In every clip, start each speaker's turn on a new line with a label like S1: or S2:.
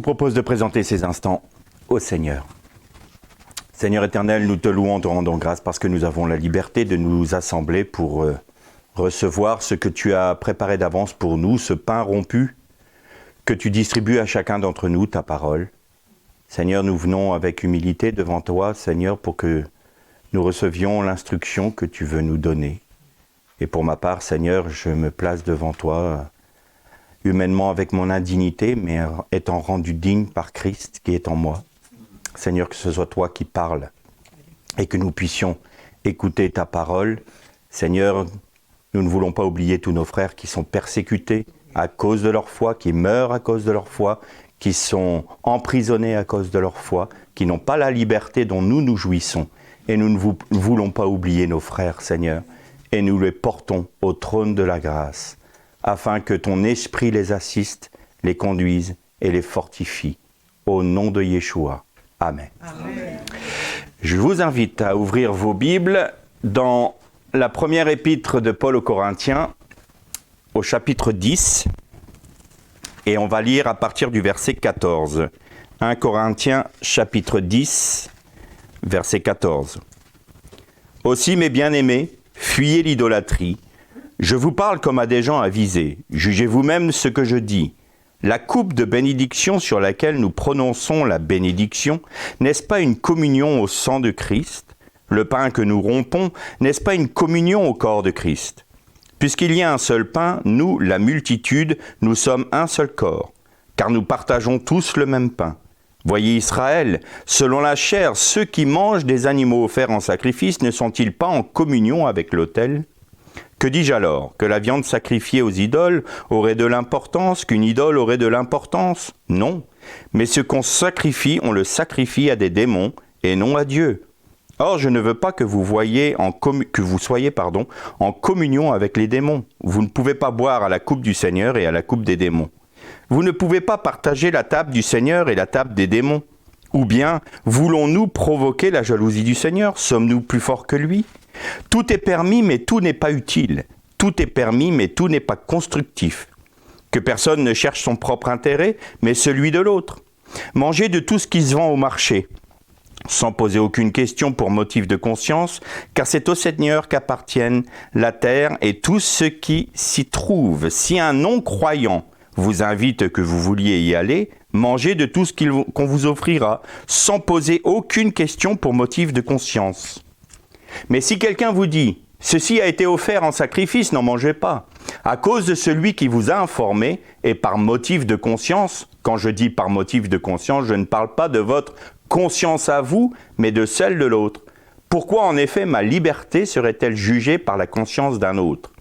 S1: propose de présenter ces instants au Seigneur. Seigneur éternel, nous te louons, te rendons grâce parce que nous avons la liberté de nous assembler pour recevoir ce que tu as préparé d'avance pour nous, ce pain rompu que tu distribues à chacun d'entre nous, ta parole. Seigneur, nous venons avec humilité devant toi, Seigneur, pour que nous recevions l'instruction que tu veux nous donner. Et pour ma part, Seigneur, je me place devant toi humainement avec mon indignité, mais étant rendu digne par Christ qui est en moi. Seigneur, que ce soit toi qui parles et que nous puissions écouter ta parole. Seigneur, nous ne voulons pas oublier tous nos frères qui sont persécutés à cause de leur foi, qui meurent à cause de leur foi, qui sont emprisonnés à cause de leur foi, qui n'ont pas la liberté dont nous jouissons. Et nous ne voulons pas oublier nos frères, Seigneur, et nous les portons au trône de la grâce, afin que ton esprit les assiste, les conduise et les fortifie. Au nom de Yeshua. Amen. Amen. Je vous invite à ouvrir vos Bibles dans la première épître de Paul aux Corinthiens, au chapitre 10, et on va lire à partir du verset 14. 1 Corinthiens, chapitre 10, verset 14. « Aussi, mes bien-aimés, fuyez l'idolâtrie. Je vous parle comme à des gens avisés. Jugez vous-même ce que je dis. La coupe de bénédiction sur laquelle nous prononçons la bénédiction, n'est-ce pas une communion au sang de Christ? Le pain que nous rompons, n'est-ce pas une communion au corps de Christ? Puisqu'il y a un seul pain, nous, la multitude, nous sommes un seul corps, car nous partageons tous le même pain. Voyez Israël, selon la chair, ceux qui mangent des animaux offerts en sacrifice ne sont-ils pas en communion avec l'autel? Que dis-je alors? Que la viande sacrifiée aux idoles aurait de l'importance, qu'une idole aurait de l'importance? Non. Mais ce qu'on sacrifie, on le sacrifie à des démons et non à Dieu. Or, je ne veux pas que vous soyez en communion avec les démons. Vous ne pouvez pas boire à la coupe du Seigneur et à la coupe des démons. Vous ne pouvez pas partager la table du Seigneur et la table des démons. Ou bien, voulons-nous provoquer la jalousie du Seigneur? Sommes-nous plus forts que lui? Tout est permis, mais tout n'est pas utile. Tout est permis, mais tout n'est pas constructif. Que personne ne cherche son propre intérêt, mais celui de l'autre. Mangez de tout ce qui se vend au marché, sans poser aucune question pour motif de conscience, car c'est au Seigneur qu'appartiennent la terre et tout ce qui s'y trouve. Si un non-croyant vous invite que vous vouliez y aller, mangez de tout ce qu'on vous offrira, sans poser aucune question pour motif de conscience. Mais si quelqu'un vous dit « Ceci a été offert en sacrifice, n'en mangez pas », à cause de celui qui vous a informé et par motif de conscience, quand je dis par motif de conscience, je ne parle pas de votre conscience à vous, mais de celle de l'autre. Pourquoi en effet ma liberté serait-elle jugée par la conscience d'un autre?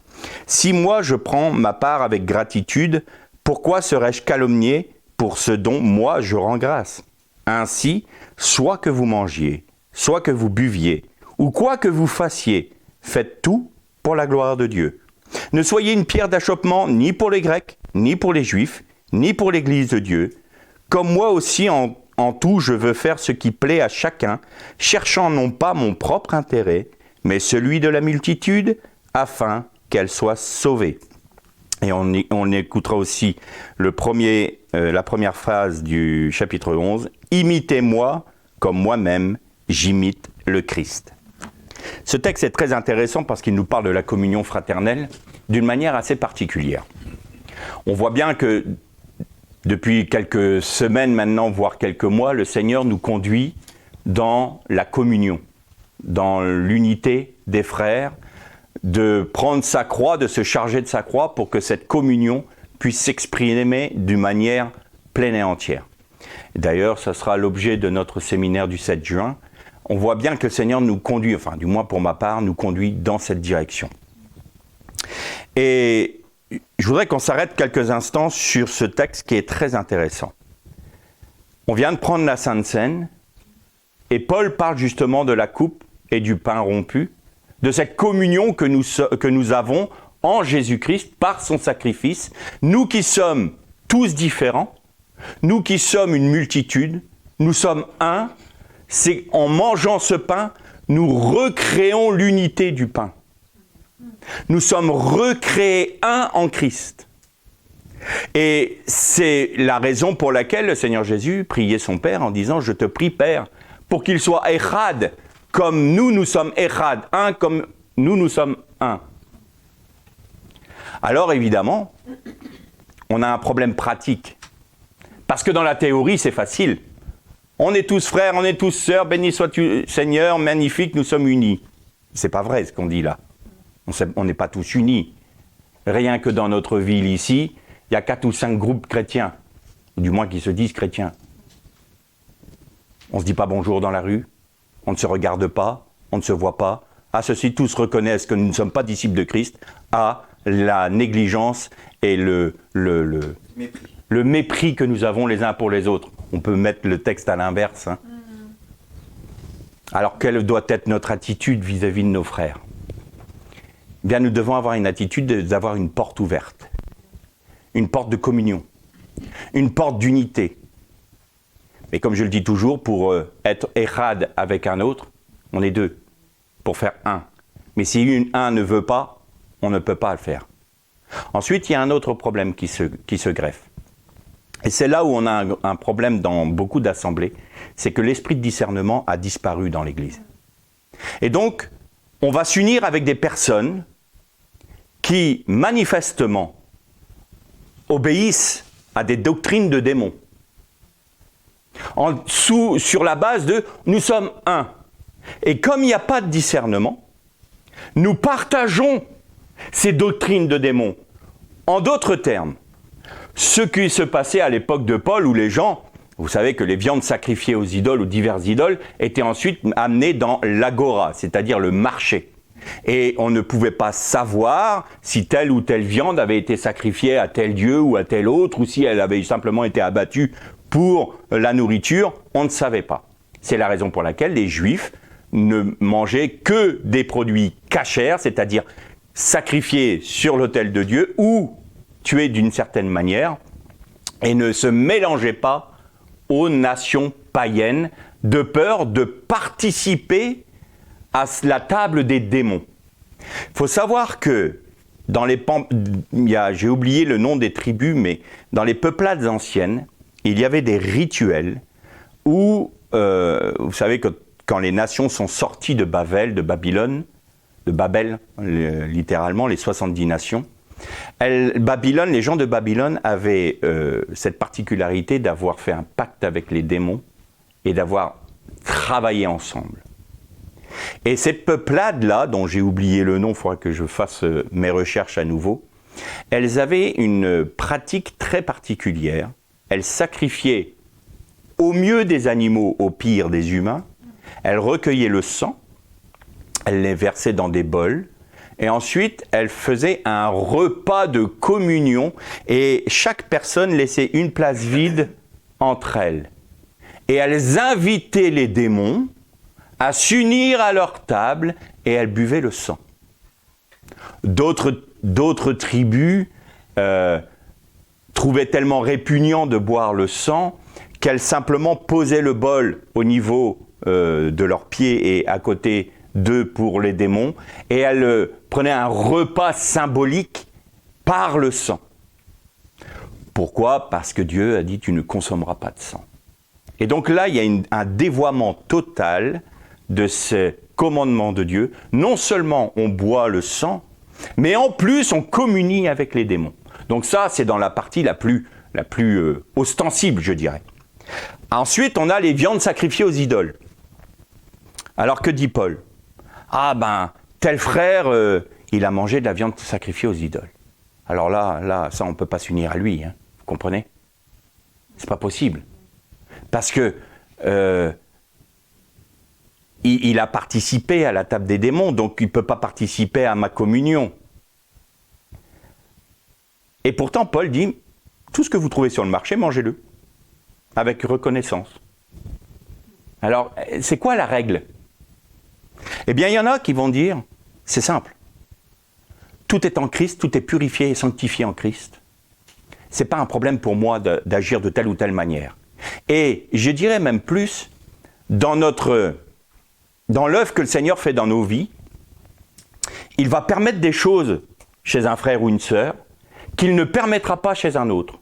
S1: Si moi je prends ma part avec gratitude, pourquoi serais-je calomnié pour ce dont moi je rends grâce? Ainsi, soit que vous mangiez, soit que vous buviez, ou quoi que vous fassiez, faites tout pour la gloire de Dieu. Ne soyez une pierre d'achoppement ni pour les Grecs, ni pour les Juifs, ni pour l'Église de Dieu. Comme moi aussi, en tout, je veux faire ce qui plaît à chacun, cherchant non pas mon propre intérêt, mais celui de la multitude, afin qu'elle soit sauvée. Et on écoutera aussi la première phrase du chapitre 11. « Imitez-moi comme moi-même, j'imite le Christ. » Ce texte est très intéressant parce qu'il nous parle de la communion fraternelle d'une manière assez particulière. On voit bien que depuis quelques semaines maintenant, voire quelques mois, le Seigneur nous conduit dans la communion, dans l'unité des frères, de prendre sa croix, de se charger de sa croix pour que cette communion puisse s'exprimer d'une manière pleine et entière. D'ailleurs, ce sera l'objet de notre séminaire du 7 juin. On voit bien que le Seigneur nous conduit, enfin du moins pour ma part, nous conduit dans cette direction. Et je voudrais qu'on s'arrête quelques instants sur ce texte qui est très intéressant. On vient de prendre la Sainte Seine, et Paul parle justement de la coupe et du pain rompu, de cette communion que nous avons en Jésus-Christ par son sacrifice, nous qui sommes tous différents, nous qui sommes une multitude, nous sommes un. C'est en mangeant ce pain, nous recréons l'unité du pain. Nous sommes recréés un en Christ. Et c'est la raison pour laquelle le Seigneur Jésus priait son Père en disant « Je te prie, Père, pour qu'il soit Echad, comme nous sommes Echad, un comme nous sommes un. » Alors évidemment, on a un problème pratique. Parce que dans la théorie, c'est facile. On est tous frères, on est tous sœurs, béni sois-tu Seigneur, magnifique, nous sommes unis. C'est pas vrai ce qu'on dit là. On n'est pas tous unis. Rien que dans notre ville ici, il y a 4 ou 5 groupes chrétiens, du moins qui se disent chrétiens. On ne se dit pas bonjour dans la rue, on ne se regarde pas, on ne se voit pas. À ceci, tous reconnaissent que nous ne sommes pas disciples de Christ, à la négligence et le mépris que nous avons les uns pour les autres. On peut mettre le texte à l'inverse. Hein. Alors, quelle doit être notre attitude vis-à-vis de nos frères ? Eh bien, nous devons avoir une attitude d'avoir une porte ouverte. Une porte de communion. Une porte d'unité. Mais comme je le dis toujours, pour être Echad avec un autre, on est 2. Pour faire un. Mais si un ne veut pas, on ne peut pas le faire. Ensuite, il y a un autre problème qui se greffe. Et c'est là où on a un problème dans beaucoup d'assemblées, c'est que l'esprit de discernement a disparu dans l'Église. Et donc, on va s'unir avec des personnes qui, manifestement, obéissent à des doctrines de démons. Sur la base de « nous sommes un ». Et comme il n'y a pas de discernement, nous partageons ces doctrines de démons. En d'autres termes, ce qui se passait à l'époque de Paul où les gens, vous savez que les viandes sacrifiées aux idoles ou diverses idoles étaient ensuite amenées dans l'agora, c'est-à-dire le marché. Et on ne pouvait pas savoir si telle ou telle viande avait été sacrifiée à tel dieu ou à tel autre, ou si elle avait simplement été abattue pour la nourriture, on ne savait pas. C'est la raison pour laquelle les Juifs ne mangeaient que des produits cachers, c'est-à-dire sacrifiés sur l'autel de Dieu ou tués d'une certaine manière, et ne se mélangeaient pas aux nations païennes de peur de participer à la table des démons. Il faut savoir que dans j'ai oublié le nom des tribus, mais dans les peuplades anciennes, il y avait des rituels où, vous savez que quand les nations sont sorties de Babel, littéralement, les 70 nations, les gens de Babylone avaient cette particularité d'avoir fait un pacte avec les démons et d'avoir travaillé ensemble. Et ces peuplades-là, dont j'ai oublié le nom, il faudra que je fasse mes recherches à nouveau, elles avaient une pratique très particulière. Elles sacrifiaient au mieux des animaux, au pire des humains. Elles recueillaient le sang, elles les versaient dans des bols, et ensuite elles faisaient un repas de communion, et chaque personne laissait une place vide entre elles. Et elles invitaient les démons à s'unir à leur table, et elles buvaient le sang. D'autres tribus trouvaient tellement répugnant de boire le sang qu'elles simplement posaient le bol au niveau de leurs pieds et à côté d'eux pour les démons, et elles prenaient un repas symbolique par le sang. Pourquoi ? Parce que Dieu a dit « tu ne consommeras pas de sang ». Et donc là, il y a un dévoiement total de ces commandements de Dieu. Non seulement on boit le sang, mais en plus on communie avec les démons. Donc ça, c'est dans la partie la plus ostensible, je dirais. Ensuite, on a les viandes sacrifiées aux idoles. Alors que dit Paul ? Ah ben, tel frère, il a mangé de la viande sacrifiée aux idoles. Alors là, ça on ne peut pas s'unir à lui, hein, vous comprenez ? C'est pas possible. Parce que il a participé à la table des démons, donc il ne peut pas participer à ma communion. Et pourtant, Paul dit, tout ce que vous trouvez sur le marché, mangez-le, avec reconnaissance. Alors, c'est quoi la règle ? Eh bien, il y en a qui vont dire, c'est simple, tout est en Christ, tout est purifié et sanctifié en Christ. Ce n'est pas un problème pour moi d'agir de telle ou telle manière. Et je dirais même plus, dans l'œuvre que le Seigneur fait dans nos vies, il va permettre des choses chez un frère ou une sœur qu'il ne permettra pas chez un autre.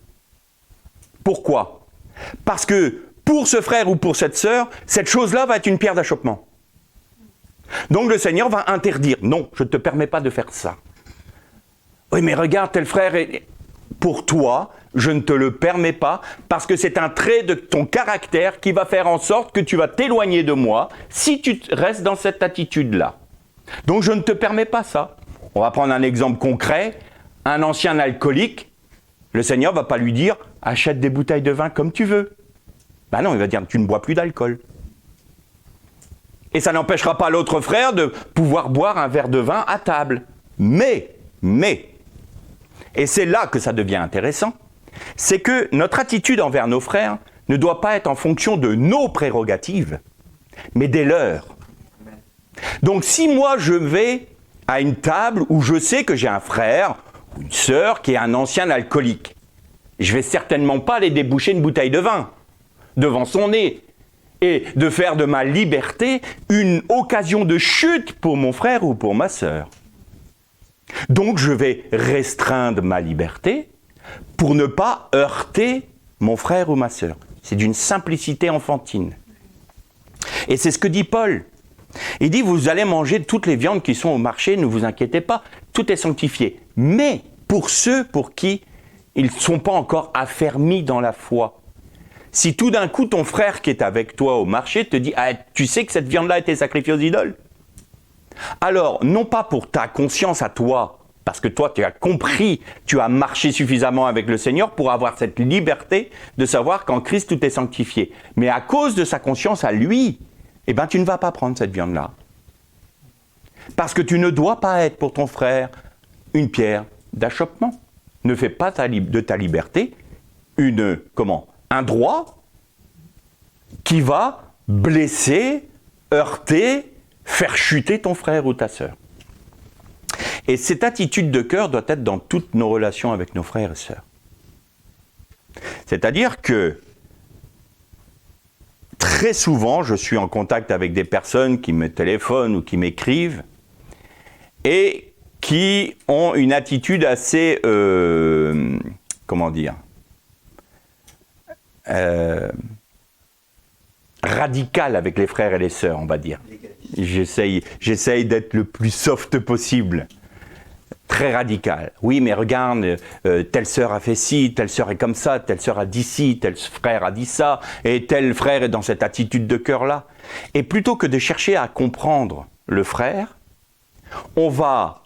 S1: Pourquoi? Parce que pour ce frère ou pour cette sœur, cette chose-là va être une pierre d'achoppement. Donc le Seigneur va interdire. Non, je ne te permets pas de faire ça. Oui, mais regarde, tel frère, pour toi, je ne te le permets pas parce que c'est un trait de ton caractère qui va faire en sorte que tu vas t'éloigner de moi si tu restes dans cette attitude-là. Donc je ne te permets pas ça. On va prendre un exemple concret. Un ancien alcoolique, le Seigneur ne va pas lui dire « achète des bouteilles de vin comme tu veux ». Ben non, il va dire « tu ne bois plus d'alcool ». Et ça n'empêchera pas l'autre frère de pouvoir boire un verre de vin à table. Mais, et c'est là que ça devient intéressant, c'est que notre attitude envers nos frères ne doit pas être en fonction de nos prérogatives, mais des leurs. Donc si moi je vais à une table où je sais que j'ai un frère ou une sœur qui est un ancien alcoolique, je ne vais certainement pas aller déboucher une bouteille de vin devant son nez et de faire de ma liberté une occasion de chute pour mon frère ou pour ma sœur. Donc je vais restreindre ma liberté pour ne pas heurter mon frère ou ma sœur. C'est d'une simplicité enfantine. Et c'est ce que dit Paul. Il dit, vous allez manger toutes les viandes qui sont au marché, ne vous inquiétez pas, tout est sanctifié. Mais pour ceux pour qui ils ne sont pas encore affermis dans la foi, si tout d'un coup ton frère qui est avec toi au marché te dit, ah, tu sais que cette viande-là a été sacrifiée aux idoles? Alors, non pas pour ta conscience à toi, parce que toi tu as compris, tu as marché suffisamment avec le Seigneur pour avoir cette liberté de savoir qu'en Christ tout est sanctifié, mais à cause de sa conscience à lui, eh bien tu ne vas pas prendre cette viande-là. Parce que tu ne dois pas être pour ton frère une pierre d'achoppement. Ne fais pas de ta liberté un droit qui va blesser, heurter, faire chuter ton frère ou ta sœur. Et cette attitude de cœur doit être dans toutes nos relations avec nos frères et sœurs. C'est-à-dire que très souvent, je suis en contact avec des personnes qui me téléphonent ou qui m'écrivent et qui ont une attitude assez, radicale avec les frères et les sœurs, on va dire. J'essaye d'être le plus soft possible. Très radical. Oui, mais regarde, telle sœur a fait ci, telle sœur est comme ça, telle sœur a dit ci, tel frère a dit ça, et tel frère est dans cette attitude de cœur-là. Et plutôt que de chercher à comprendre le frère, on va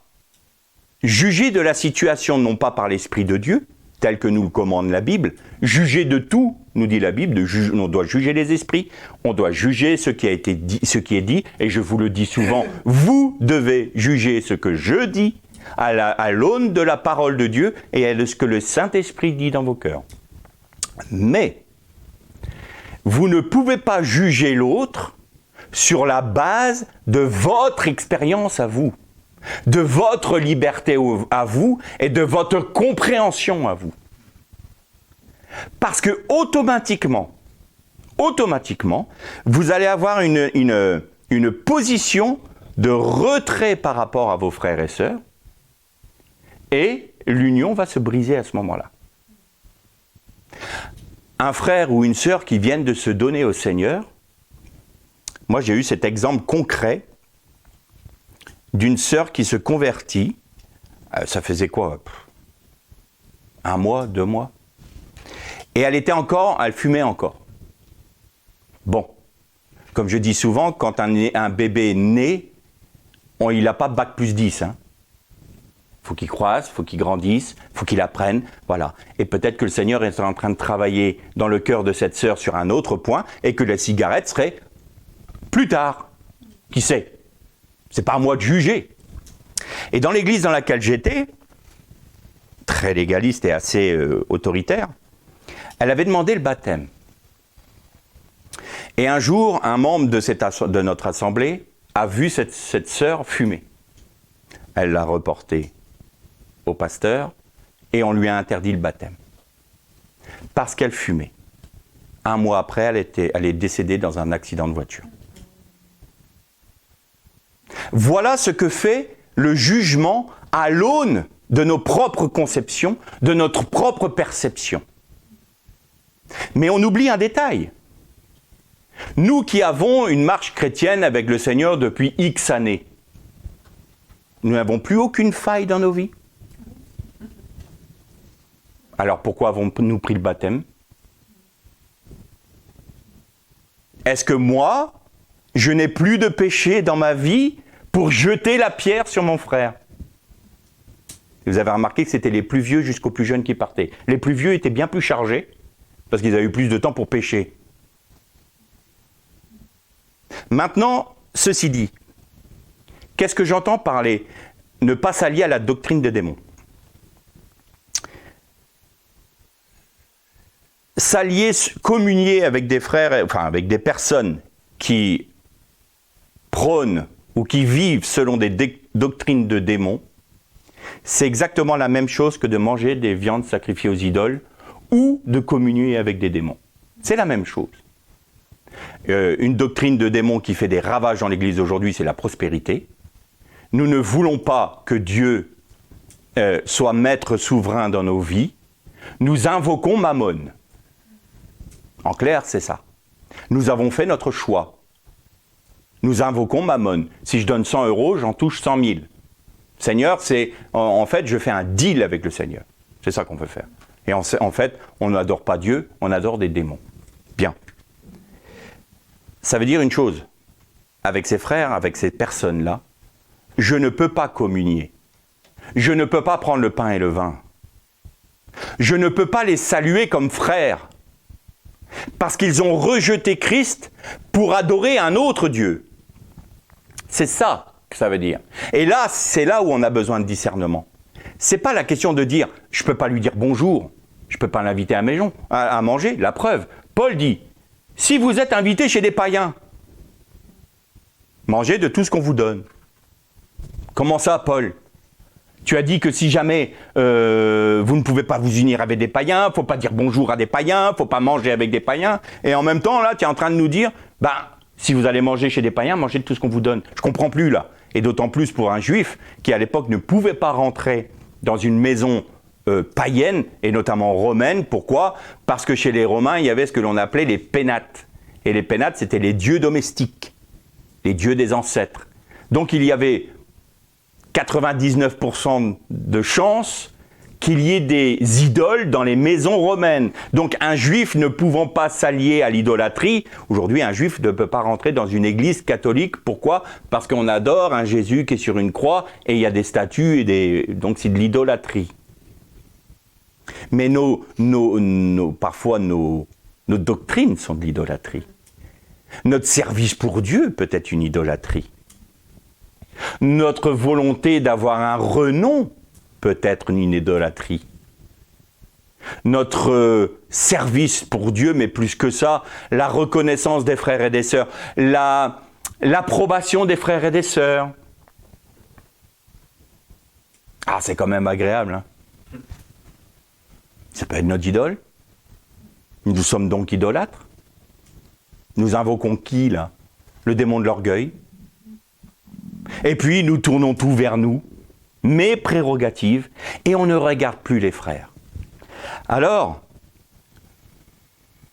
S1: juger de la situation non pas par l'Esprit de Dieu, tel que nous le commande la Bible, juger de tout, nous dit la Bible, on doit juger les esprits, on doit juger ce qui a été dit, ce qui est dit, et je vous le dis souvent, vous devez juger ce que je dis, à l'aune de la parole de Dieu et à ce que le Saint-Esprit dit dans vos cœurs. Mais, vous ne pouvez pas juger l'autre sur la base de votre expérience à vous, de votre liberté à vous et de votre compréhension à vous. Parce que automatiquement, vous allez avoir une position de retrait par rapport à vos frères et sœurs, et l'union va se briser à ce moment-là. Un frère ou une sœur qui viennent de se donner au Seigneur, moi j'ai eu cet exemple concret d'une sœur qui se convertit, ça faisait quoi? 1 mois, 2 mois, et elle fumait encore. Bon, comme je dis souvent, quand un bébé naît, il n'a pas bac plus 10, hein. Il faut qu'il croisse, il faut qu'il grandisse, il faut qu'il apprenne, voilà. Et peut-être que le Seigneur est en train de travailler dans le cœur de cette sœur sur un autre point, et que la cigarette serait plus tard. Qui sait? C'est pas à moi de juger. Et dans l'église dans laquelle j'étais, très légaliste et assez autoritaire, elle avait demandé le baptême. Et un jour, un membre de notre assemblée a vu cette sœur fumer. Elle l'a reporté au pasteur et on lui a interdit le baptême. Parce qu'elle fumait. 1 mois après, elle est décédée dans un accident de voiture. Voilà ce que fait le jugement à l'aune de nos propres conceptions, de notre propre perception. Mais on oublie un détail. Nous qui avons une marche chrétienne avec le Seigneur depuis X années, nous n'avons plus aucune faille dans nos vies. Alors pourquoi avons-nous pris le baptême? Est-ce que moi, je n'ai plus de péché dans ma vie pour jeter la pierre sur mon frère? Vous avez remarqué que c'était les plus vieux jusqu'aux plus jeunes qui partaient. Les plus vieux étaient bien plus chargés, parce qu'ils avaient eu plus de temps pour pécher. Maintenant, ceci dit, qu'est-ce que j'entends par ne pas s'allier à la doctrine des démons? S'allier, communier avec des frères, enfin avec des personnes qui prônent ou qui vivent selon des doctrines de démons, c'est exactement la même chose que de manger des viandes sacrifiées aux idoles ou de communier avec des démons. C'est la même chose. Une doctrine de démons qui fait des ravages dans l'Église aujourd'hui, c'est la prospérité. Nous ne voulons pas que Dieu soit maître souverain dans nos vies. Nous invoquons Mammon. En clair, c'est ça. Nous avons fait notre choix. Nous invoquons Mammon. Si je donne 100 €, j'en touche 100 000. Seigneur, c'est en fait, je fais un deal avec le Seigneur. C'est ça qu'on veut faire. Et en fait, on n'adore pas Dieu, on adore des démons. Bien. Ça veut dire une chose. Avec ces frères, avec ces personnes-là, je ne peux pas communier. Je ne peux pas prendre le pain et le vin. Je ne peux pas les saluer comme frères. Parce qu'ils ont rejeté Christ pour adorer un autre Dieu. C'est ça que ça veut dire. Et là, c'est là où on a besoin de discernement. C'est pas la question de dire, je peux pas lui dire bonjour, je peux pas l'inviter à manger. La preuve, Paul dit, si vous êtes invité chez des païens, mangez de tout ce qu'on vous donne. Comment ça, Paul? Tu as dit que si jamais vous ne pouvez pas vous unir avec des païens, il ne faut pas dire bonjour à des païens, il ne faut pas manger avec des païens. Et en même temps, là, tu es en train de nous dire, si vous allez manger chez des païens, mangez de tout ce qu'on vous donne. Je ne comprends plus, là. Et d'autant plus pour un juif qui, à l'époque, ne pouvait pas rentrer dans une maison païenne, et notamment romaine. Pourquoi? Parce que chez les Romains, il y avait ce que l'on appelait les pénates. Et les pénates, c'était les dieux domestiques, les dieux des ancêtres. Donc il y avait 99% de chances qu'il y ait des idoles dans les maisons romaines. Donc un juif ne pouvant pas s'allier à l'idolâtrie, aujourd'hui un juif ne peut pas rentrer dans une église catholique. Pourquoi? Parce qu'on adore un Jésus qui est sur une croix et il y a des statues, donc c'est de l'idolâtrie. Mais parfois nos doctrines sont de l'idolâtrie. Notre service pour Dieu peut être une idolâtrie. Notre volonté d'avoir un renom peut être une idolâtrie. Notre service pour Dieu, mais plus que ça, la reconnaissance des frères et des sœurs, l'approbation des frères et des sœurs. Ah, c'est quand même agréable, hein? Ça peut être notre idole. Nous sommes donc idolâtres. Nous invoquons qui, là? Le démon de l'orgueil. Et puis, nous tournons tout vers nous, mes prérogatives, et on ne regarde plus les frères. Alors,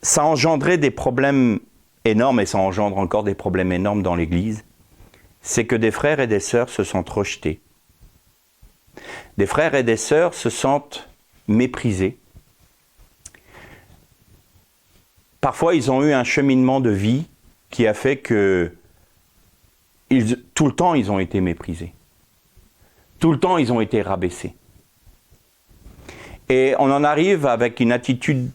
S1: ça engendrait des problèmes énormes, et ça engendre encore des problèmes énormes dans l'Église, c'est que des frères et des sœurs se sentent rejetés. Des frères et des sœurs se sentent méprisés. Parfois, ils ont eu un cheminement de vie qui a fait que tout le temps, ils ont été méprisés. Tout le temps, ils ont été rabaissés. Et on en arrive avec une attitude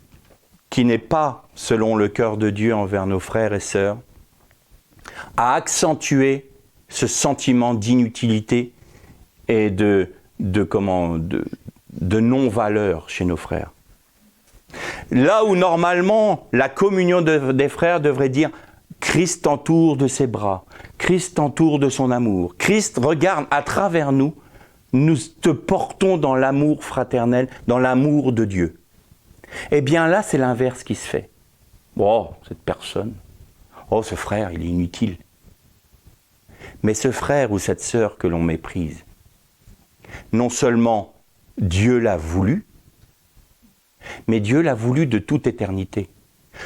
S1: qui n'est pas selon le cœur de Dieu envers nos frères et sœurs, à accentuer ce sentiment d'inutilité et de non-valeur chez nos frères. Là où normalement la communion des frères devrait dire Christ t'entoure de ses bras, Christ t'entoure de son amour, Christ regarde à travers nous, nous te portons dans l'amour fraternel, dans l'amour de Dieu. Eh bien là, c'est l'inverse qui se fait. Oh, cette personne, oh, ce frère, il est inutile. Mais ce frère ou cette sœur que l'on méprise, non seulement Dieu l'a voulu, mais Dieu l'a voulu de toute éternité.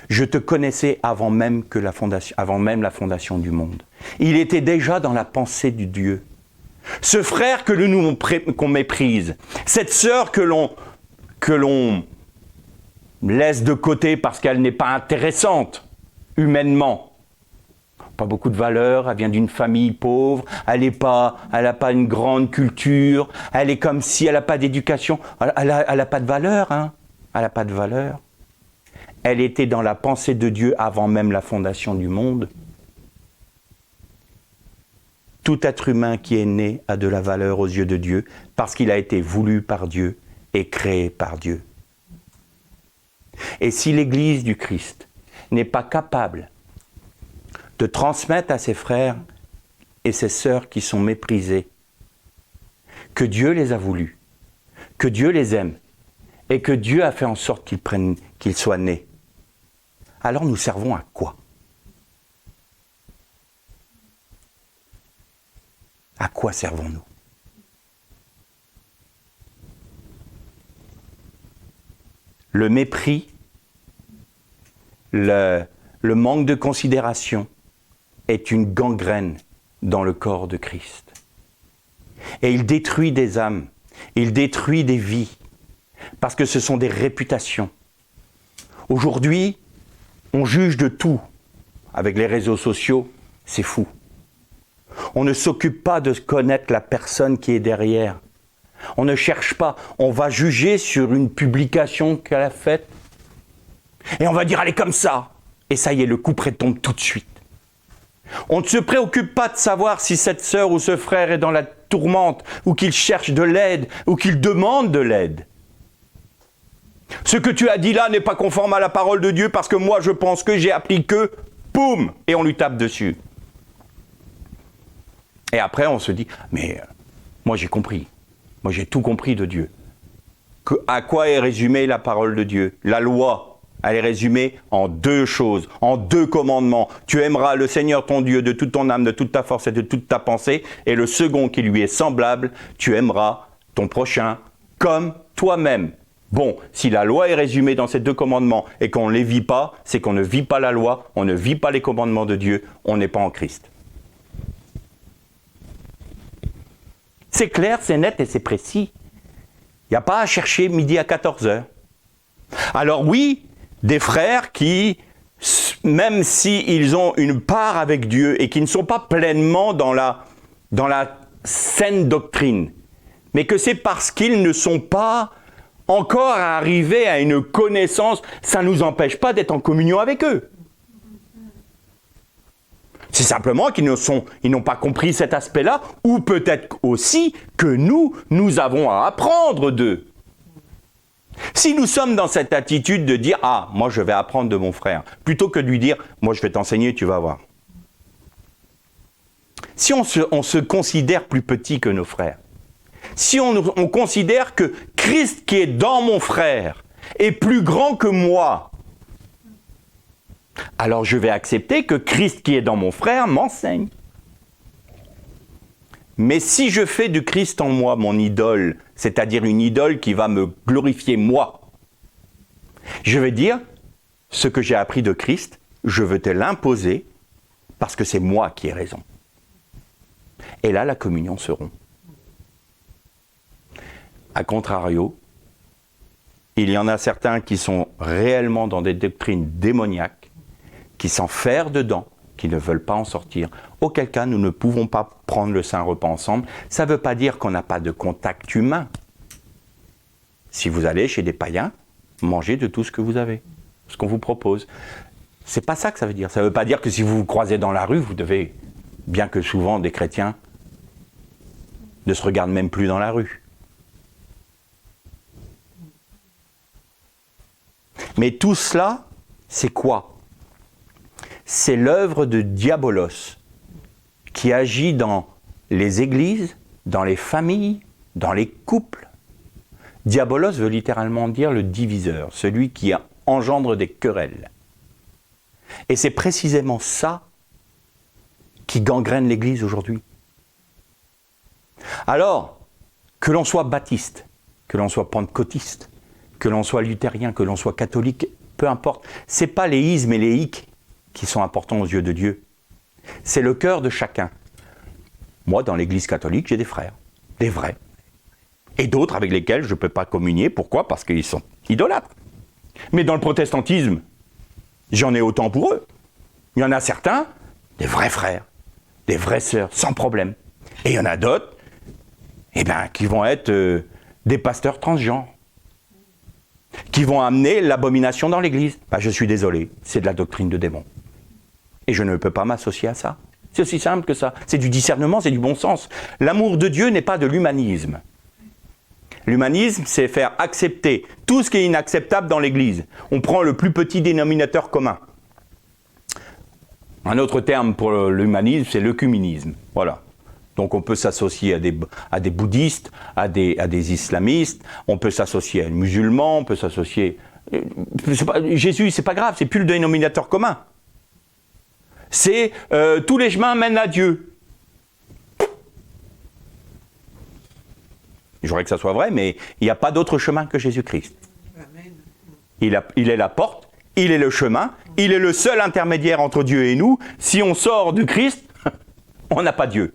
S1: Je te connaissais avant même la fondation du monde. Il était déjà dans la pensée du Dieu. Ce frère qu'on méprise, cette sœur que l'on laisse de côté parce qu'elle n'est pas intéressante humainement, pas beaucoup de valeur, elle vient d'une famille pauvre, elle n'a pas une grande culture, elle est comme si elle n'a pas d'éducation, elle n'a pas de valeur, hein, elle n'a pas de valeur. Elle était dans la pensée de Dieu avant même la fondation du monde. Tout être humain qui est né a de la valeur aux yeux de Dieu parce qu'il a été voulu par Dieu et créé par Dieu. Et si l'Église du Christ n'est pas capable de transmettre à ses frères et ses sœurs qui sont méprisés que Dieu les a voulus, que Dieu les aime et que Dieu a fait en sorte qu'ils soient nés, alors nous servons à quoi ? À quoi servons-nous ? Le mépris, le manque de considération est une gangrène dans le corps de Christ. Et il détruit des âmes, il détruit des vies, parce que ce sont des réputations. Aujourd'hui, on juge de tout. Avec les réseaux sociaux, c'est fou. On ne s'occupe pas de connaître la personne qui est derrière. On ne cherche pas. On va juger sur une publication qu'elle a faite. Et on va dire, elle est comme ça. Et ça y est, le coup près tombe tout de suite. On ne se préoccupe pas de savoir si cette sœur ou ce frère est dans la tourmente, ou qu'il cherche de l'aide, ou qu'il demande de l'aide. Ce que tu as dit là n'est pas conforme à la parole de Dieu parce que moi je pense que j'ai appris que, poum, et on lui tape dessus. Et après on se dit, mais moi j'ai compris, moi j'ai tout compris de Dieu. À quoi est résumée la parole de Dieu ? La loi, elle est résumée en 2 choses, en 2 commandements. Tu aimeras le Seigneur ton Dieu de toute ton âme, de toute ta force et de toute ta pensée. Et le second qui lui est semblable, tu aimeras ton prochain comme toi-même. Bon, si la loi est résumée dans ces 2 commandements et qu'on ne les vit pas, c'est qu'on ne vit pas la loi, on ne vit pas les commandements de Dieu, on n'est pas en Christ. C'est clair, c'est net et c'est précis. Il n'y a pas à chercher midi à 14h. Alors oui, des frères qui, même s'ils ont une part avec Dieu et qui ne sont pas pleinement dans la saine doctrine, mais que c'est parce qu'ils ne sont pas encore arrivés à une connaissance, ça ne nous empêche pas d'être en communion avec eux. C'est simplement qu'ils n'ont pas compris cet aspect-là, ou peut-être aussi que nous avons à apprendre d'eux. Si nous sommes dans cette attitude de dire « Ah, moi je vais apprendre de mon frère », plutôt que de lui dire « Moi je vais t'enseigner, tu vas voir ». Si on se considère plus petit que nos frères, si on considère que Christ qui est dans mon frère est plus grand que moi, alors je vais accepter que Christ qui est dans mon frère m'enseigne. Mais si je fais du Christ en moi mon idole, c'est-à-dire une idole qui va me glorifier moi, je vais dire, ce que j'ai appris de Christ, je veux te l'imposer parce que c'est moi qui ai raison. Et là, la communion se rompt. A contrario, il y en a certains qui sont réellement dans des doctrines démoniaques, qui s'enferment dedans, qui ne veulent pas en sortir. Auquel cas, nous ne pouvons pas prendre le saint repas ensemble. Ça ne veut pas dire qu'on n'a pas de contact humain. Si vous allez chez des païens, mangez de tout ce que vous avez, ce qu'on vous propose. C'est pas ça que ça veut dire. Ça ne veut pas dire que si vous vous croisez dans la rue, vous devez, bien que souvent des chrétiens ne se regardent même plus dans la rue. Mais tout cela, c'est quoi ? C'est l'œuvre de Diabolos qui agit dans les églises, dans les familles, dans les couples. Diabolos veut littéralement dire le diviseur, celui qui engendre des querelles. Et c'est précisément ça qui gangrène l'Église aujourd'hui. Alors, que l'on soit baptiste, que l'on soit pentecôtiste, que l'on soit luthérien, que l'on soit catholique, peu importe. Ce n'est pas les ismes et les hic qui sont importants aux yeux de Dieu. C'est le cœur de chacun. Moi, dans l'Église catholique, j'ai des frères, des vrais. Et d'autres avec lesquels je ne peux pas communier. Pourquoi ? Parce qu'ils sont idolâtres. Mais dans le protestantisme, j'en ai autant pour eux. Il y en a certains, des vrais frères, des vraies sœurs, sans problème. Et il y en a d'autres, qui vont être des pasteurs transgenres, qui vont amener l'abomination dans l'Église. Je suis désolé, c'est de la doctrine de démon. Et je ne peux pas m'associer à ça. C'est aussi simple que ça. C'est du discernement, c'est du bon sens. L'amour de Dieu n'est pas de l'humanisme. L'humanisme, c'est faire accepter tout ce qui est inacceptable dans l'Église. On prend le plus petit dénominateur commun. Un autre terme pour l'humanisme, c'est l'œcuménisme. Voilà. Donc on peut s'associer à des bouddhistes, à des islamistes, on peut s'associer à des musulmans, on peut s'associer... Jésus, c'est pas grave, c'est plus le dénominateur commun. C'est tous les chemins mènent à Dieu. J'aurais que ça soit vrai, mais il n'y a pas d'autre chemin que Jésus-Christ. Il est la porte, il est le chemin, il est le seul intermédiaire entre Dieu et nous. Si on sort du Christ, on n'a pas Dieu.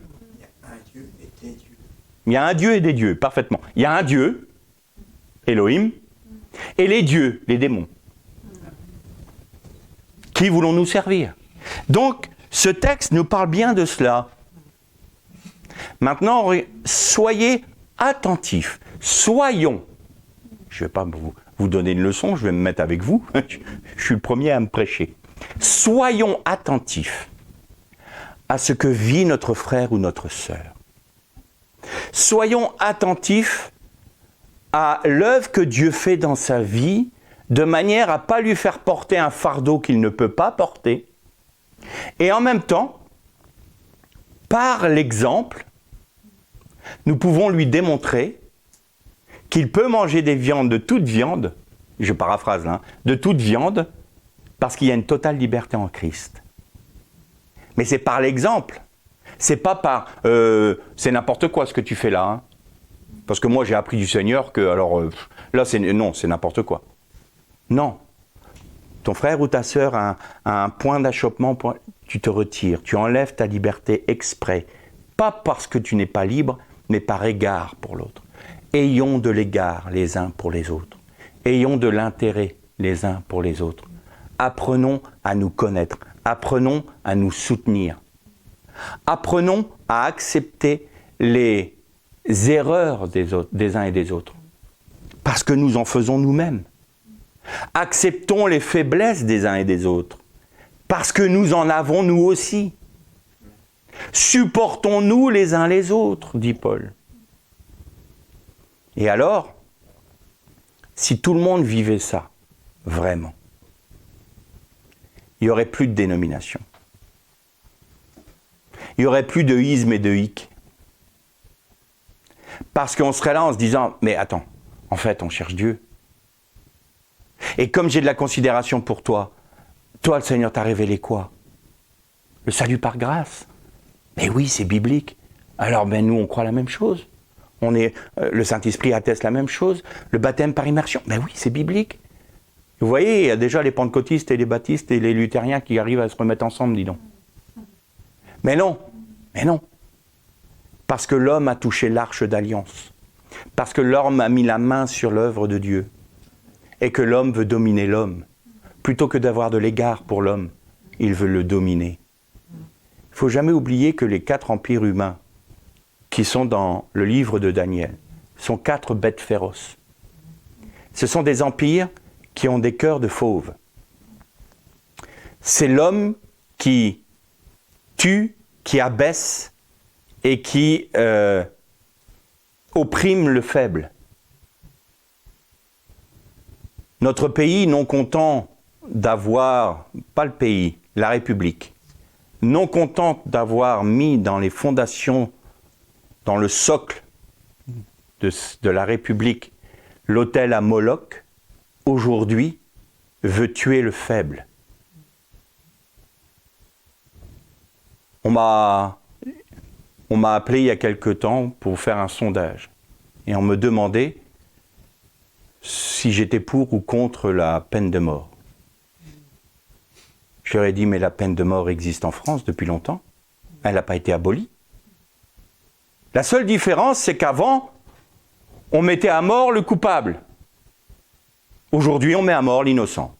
S1: Il y a un Dieu et des dieux, parfaitement. Il y a un Dieu, Elohim, et les dieux, les démons. Qui voulons-nous servir ? Donc, ce texte nous parle bien de cela. Maintenant, soyez attentifs. Soyons. Je ne vais pas vous donner une leçon, je vais me mettre avec vous. Je suis le premier à me prêcher. Soyons attentifs à ce que vit notre frère ou notre sœur. Soyons attentifs à l'œuvre que Dieu fait dans sa vie, de manière à ne pas lui faire porter un fardeau qu'il ne peut pas porter. Et en même temps, par l'exemple, nous pouvons lui démontrer qu'il peut manger des viandes, de toute viande, je paraphrase là, de toute viande, parce qu'il y a une totale liberté en Christ. Mais c'est par l'exemple. C'est pas par... c'est n'importe quoi ce que tu fais là. Hein. Parce que moi j'ai appris du Seigneur que... là c'est n'importe quoi. Non. Ton frère ou ta sœur a un point d'achoppement, tu te retires. Tu enlèves ta liberté exprès. Pas parce que tu n'es pas libre, mais par égard pour l'autre. Ayons de l'égard les uns pour les autres. Ayons de l'intérêt les uns pour les autres. Apprenons à nous connaître. Apprenons à nous soutenir. Apprenons à accepter les erreurs des uns et des autres. Parce que nous en faisons nous-mêmes. Acceptons les faiblesses des uns et des autres. Parce que nous en avons nous aussi. Supportons-nous les uns les autres, dit Paul. Et alors, si tout le monde vivait ça, vraiment, il n'y aurait plus de dénomination. Il n'y aurait plus de isme et de hic. Parce qu'on serait là en se disant, mais attends, en fait, on cherche Dieu. Et comme j'ai de la considération pour toi, le Seigneur t'a révélé quoi ? Le salut par grâce. Mais oui, c'est biblique. Alors, nous, on croit la même chose. Le Saint-Esprit atteste la même chose. Le baptême par immersion. Mais oui, c'est biblique. Vous voyez, il y a déjà les pentecôtistes et les baptistes et les luthériens qui arrivent à se remettre ensemble, dis donc. Mais non. Parce que l'homme a touché l'arche d'alliance. Parce que l'homme a mis la main sur l'œuvre de Dieu. Et que l'homme veut dominer l'homme. Plutôt que d'avoir de l'égard pour l'homme, il veut le dominer. Il ne faut jamais oublier que les 4 empires humains qui sont dans le livre de Daniel sont 4 bêtes féroces. Ce sont des empires qui ont des cœurs de fauves. C'est l'homme qui tue, qui abaisse et qui opprime le faible. Notre pays, non content d'avoir, pas le pays, la République, non content d'avoir mis dans les fondations, dans le socle de la République, l'autel à Moloch, aujourd'hui, veut tuer le faible. On m'a appelé il y a quelque temps pour faire un sondage. Et on me demandait si j'étais pour ou contre la peine de mort. Je leur ai dit, mais la peine de mort existe en France depuis longtemps. Elle n'a pas été abolie. La seule différence, c'est qu'avant, on mettait à mort le coupable. Aujourd'hui, on met à mort l'innocent.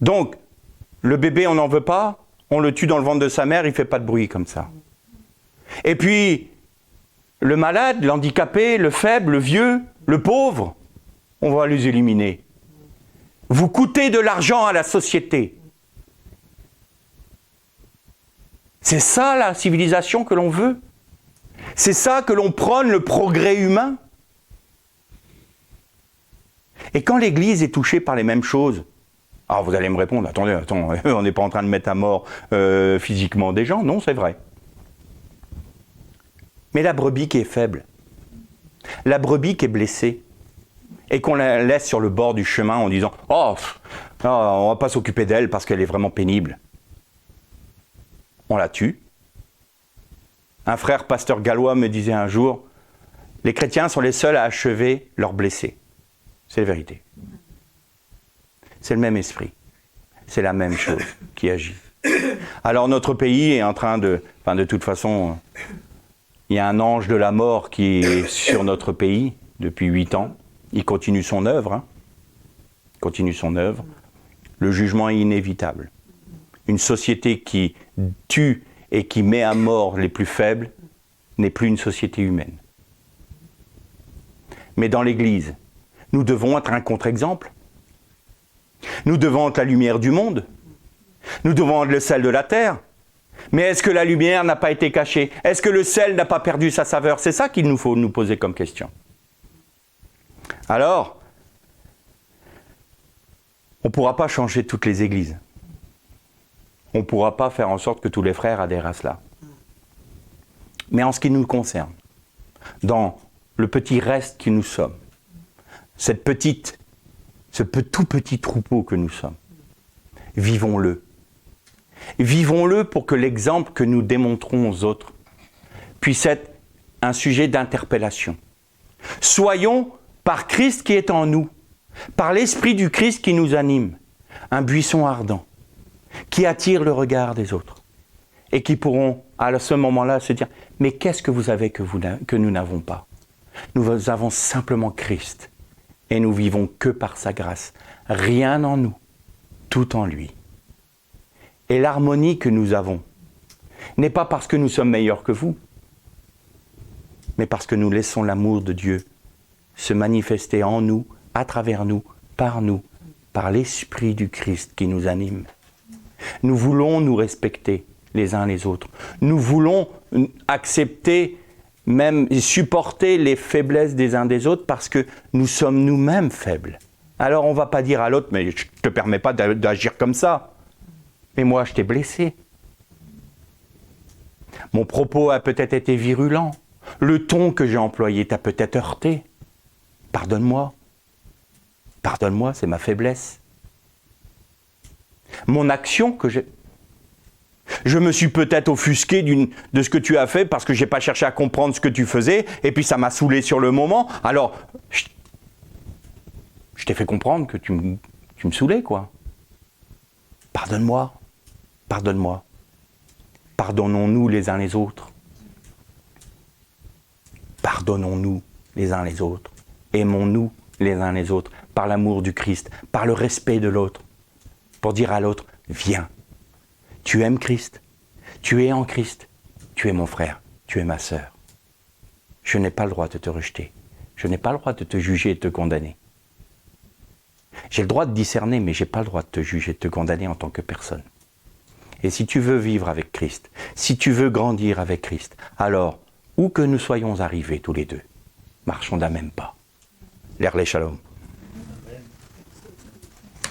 S1: Donc, le bébé, on n'en veut pas, on le tue dans le ventre de sa mère, il ne fait pas de bruit comme ça. Et puis, le malade, l'handicapé, le faible, le vieux, le pauvre, on va les éliminer. Vous coûtez de l'argent à la société. C'est ça la civilisation que l'on veut. C'est ça que l'on prône, le progrès humain. Et quand l'Église est touchée par les mêmes choses, alors vous allez me répondre, attends, on n'est pas en train de mettre à mort physiquement des gens, non, c'est vrai. Mais la brebis qui est faible, la brebis qui est blessée, et qu'on la laisse sur le bord du chemin en disant « Oh, on ne va pas s'occuper d'elle parce qu'elle est vraiment pénible », on la tue. Un frère pasteur gallois me disait un jour « Les chrétiens sont les seuls à achever leurs blessés ». C'est la vérité. C'est le même esprit. C'est la même chose qui agit. Alors notre pays est en train de... Enfin, de toute façon, il y a un ange de la mort qui est sur notre pays depuis 8 ans. Il continue son œuvre. Il continue son œuvre. Le jugement est inévitable. Une société qui tue et qui met à mort les plus faibles n'est plus une société humaine. Mais dans l'Église, nous devons être un contre-exemple. Nous devons être la lumière du monde. Nous devons être le sel de la terre. Mais est-ce que la lumière n'a pas été cachée? Est-ce que le sel n'a pas perdu sa saveur? C'est ça qu'il nous faut nous poser comme question. Alors, on ne pourra pas changer toutes les églises. On ne pourra pas faire en sorte que tous les frères adhèrent à cela. Mais en ce qui nous concerne, dans le petit reste qui nous sommes, ce tout petit troupeau que nous sommes, vivons-le. Vivons-le pour que l'exemple que nous démontrons aux autres puisse être un sujet d'interpellation. Soyons, par Christ qui est en nous, par l'Esprit du Christ qui nous anime, un buisson ardent, qui attire le regard des autres, et qui pourront, à ce moment-là, se dire « Mais qu'est-ce que vous avez que nous n'avons pas? Nous avons simplement Christ, et nous vivons que par sa grâce. Rien en nous, tout en lui. » Et l'harmonie que nous avons n'est pas parce que nous sommes meilleurs que vous, mais parce que nous laissons l'amour de Dieu se manifester en nous, à travers nous, par l'Esprit du Christ qui nous anime. Nous voulons nous respecter les uns les autres. Nous voulons accepter, même supporter les faiblesses des uns des autres parce que nous sommes nous-mêmes faibles. Alors on ne va pas dire à l'autre, mais je ne te permets pas d'agir comme ça. Mais moi, je t'ai blessé. Mon propos a peut-être été virulent. Le ton que j'ai employé t'a peut-être heurté. Pardonne-moi. Pardonne-moi, c'est ma faiblesse. Mon action que j'ai... Je me suis peut-être offusqué de ce que tu as fait parce que je n'ai pas cherché à comprendre ce que tu faisais et puis ça m'a saoulé sur le moment. Alors, je t'ai fait comprendre que tu me saoulais, quoi. Pardonne-moi. Pardonne-moi. Pardonnons-nous les uns les autres. Pardonnons-nous les uns les autres. Aimons-nous les uns les autres par l'amour du Christ, par le respect de l'autre. Pour dire à l'autre, viens. Tu aimes Christ. Tu es en Christ. Tu es mon frère. Tu es ma sœur. Je n'ai pas le droit de te rejeter. Je n'ai pas le droit de te juger et de te condamner. J'ai le droit de discerner, mais je n'ai pas le droit de te juger et de te condamner en tant que personne. Et si tu veux vivre avec Christ, si tu veux grandir avec Christ, alors, où que nous soyons arrivés tous les deux, marchons d'un même pas. L'Erlé Shalom.